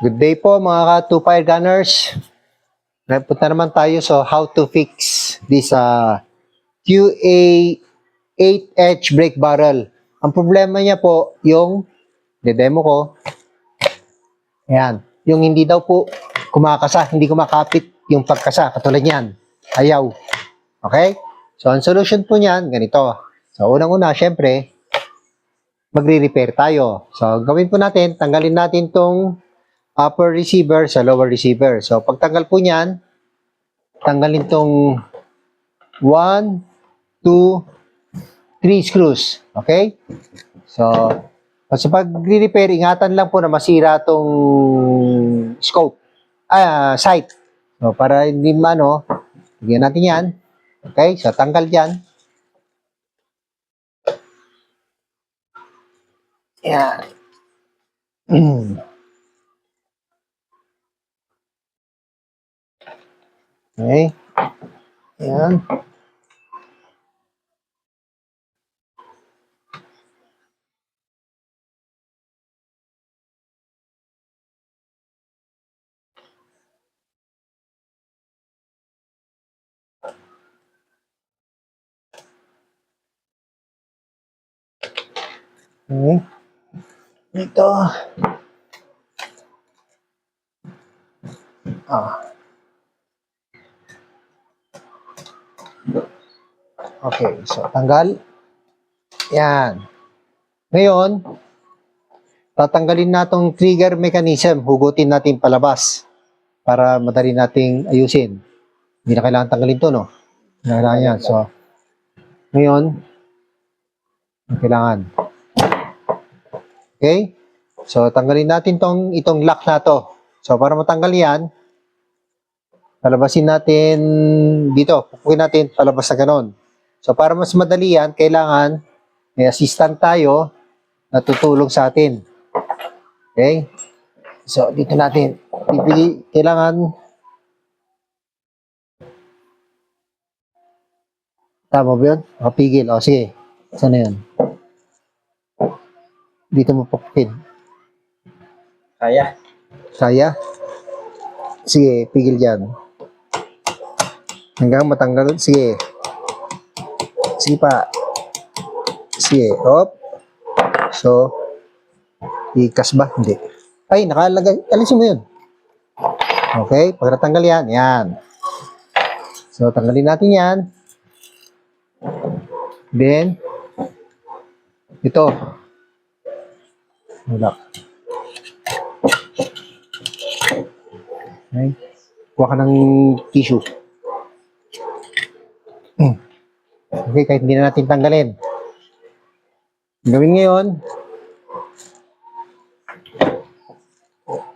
Good day po mga ka-2 fire gunners. Punta naman tayo sa how to fix this QA8H brake barrel. Ang problema niya po, yung demo ko, ayan, yung hindi daw po kumakasa, hindi kumakapit yung pagkasa, katulad niyan, ayaw. Okay? So, ang solution po niyan, ganito. So, unang-una, syempre, magre-repair tayo. So, gawin po natin, tanggalin natin tong upper receiver sa lower receiver. So, pagtanggal po niyan, tanggalin tong 1, 2, 3 screws. Okay? So, pag repair, ingatan lang po na masira tong sight. So, para hindi bigyan natin yan. Okay? So, tanggal dyan. Yan. Okay. Yan. Okay. Ito. Okay, so tanggal. Yan. Ngayon, tatanggalin na tong trigger mechanism. Hugutin natin palabas para madali nating ayusin. Hindi na kailangan tanggalin to, no? Hindi na kailangan yan. So, ngayon, kailangan. Okay? So, tanggalin natin itong lock na to. So, para matanggal yan, palabasin natin dito. Pupukin natin palabas na ganon. So, para mas madali yan, kailangan may assistant tayo na tutulong sa atin. Okay? So, dito natin. Kailangan tama ba yun? Pigil. O, sige. Saan na yun? Dito mo pupukin. Kaya. Kaya? Sige, pigil dyan. Hanggang matanggal. Sige. Sige pa. Sige. Hop. So, ikas ba? Hindi. Ay, nakalagay. Alisin mo yun. Okay. Pag natanggal yan, yan. So, tanggalin natin yan. Then, ito. Wala. Okay. Kuha ka ng tissue. Okay, kahit hindi na natin tanggalin. Gawin ngayon.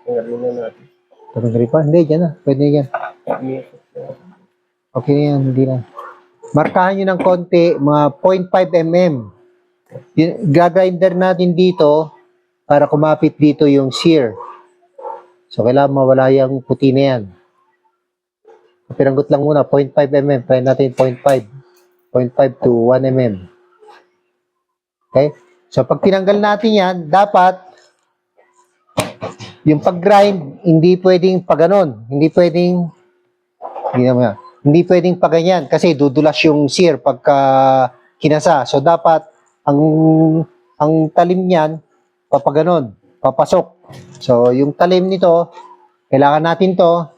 Tanggalin na natin. Tanggalin pa? Hindi, dyan na. Pwede yan. Okay na yan, hindi na. Markahan nyo ng konti, mga 0.5 mm. Gagrinder natin dito para kumapit dito yung shear. So, kailangan mawala yung puti na yan. Pinanggot lang muna, 0.5 mm. Try natin 0.5. 0.5 to 1 mm. Okay? So, pag tinanggal natin yan, dapat yung pag-grind, hindi pwedeng paganon. Hindi pwedeng paganyan kasi dudulas yung shear pagka kinasa. So, dapat ang talim niyan, papaganon, papasok. So, yung talim nito, kailangan natin to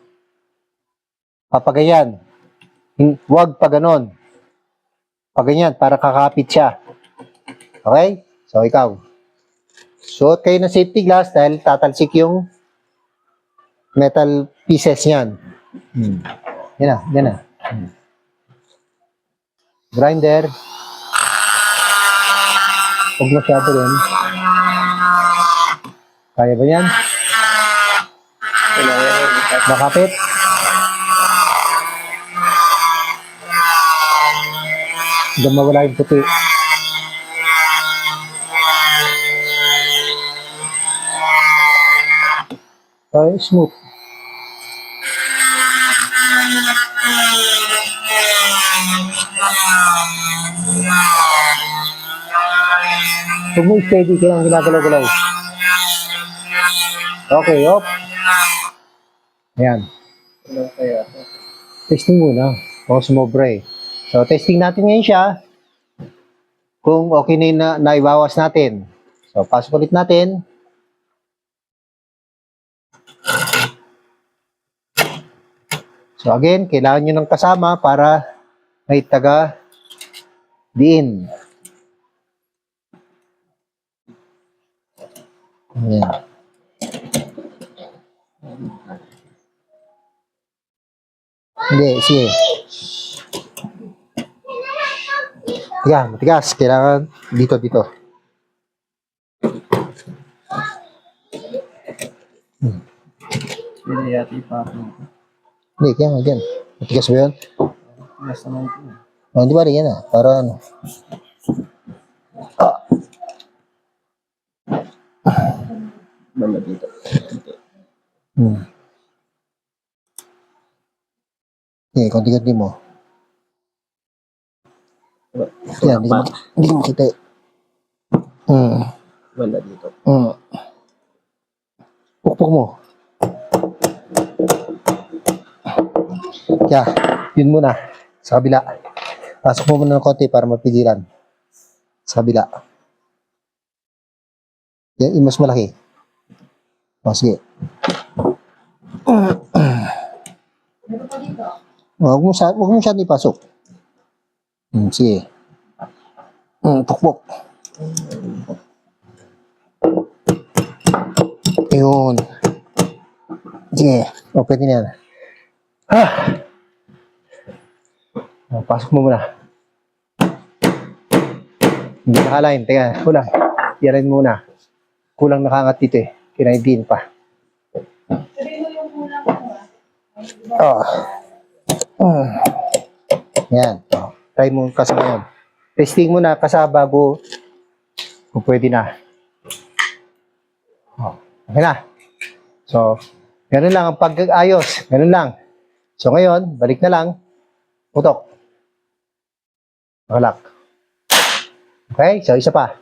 papaganyan. Huwag paganon. Paganyan, para kakapit siya. Okay? So, ikaw. Suot kayo ng safety glass dahil tatalsik yung metal pieces niyan. Yan na. Grinder. Huwag masyado rin. Kaya ba yan? Nakapit? Hanggang mawala yung puti. Okay, smooth. Huwag mo steady, kailangan ginagalaw-galaw. Okay, op. Ayan. Ano kaya? Testing muna. O sumobra eh. So, testing natin ngayon siya. Kung okay na yung naibawas natin. So, pasok ulit natin. So, again, kailangan nyo ng kasama para may taga diin. Ayan. Hindi, sige. Tiga, matigas. Kailangan dito. Pwede yata ipapin ko. Hindi, kaya nga dyan. Matigas ba yun? Yes naman ito. Oh, hindi ba rin yan ah? Para ano? Banda dito. Hmm. Okay, konti-konti mo. Yan, hindi ko makita eh. Banda dito. Pukpuk mo. Kaya, yun muna. Sa kabila. Pasok mo muna ng konti para mapigilan. Sa kabila. Yan, yung mas malaki. O, sige. Huwag mo siya ipasok. Sige. Pukpuk. Yun. Sige. O, pwede na yan. Pasok mo muna. Hindi nakalain. Teka, kulang. Yarin muna. Kulang nakangat dito eh. Kinaindiin pa. Yan. Try mo kasa ngayon. Testing mo na kasa bago kung pwede na. Okay na. So, ganun lang ang pag-ayos. Ganun lang. So, ngayon, balik na lang. Putok. Makalak. Okay? So, isa pa.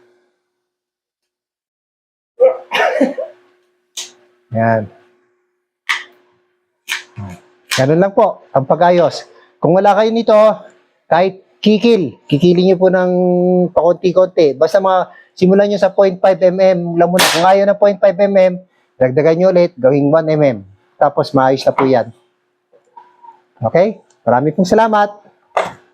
Yan. Ganun lang po ang pag-ayos. Kung wala kayo nito, kahit kikilin nyo po ng pakunti-kunti. Basta simulan nyo sa 0.5 mm lang muna. Kung ayaw na 0.5 mm, dagdagan nyo ulit, gawing 1 mm. Tapos maayos na po yan. Okay? Maraming pong salamat.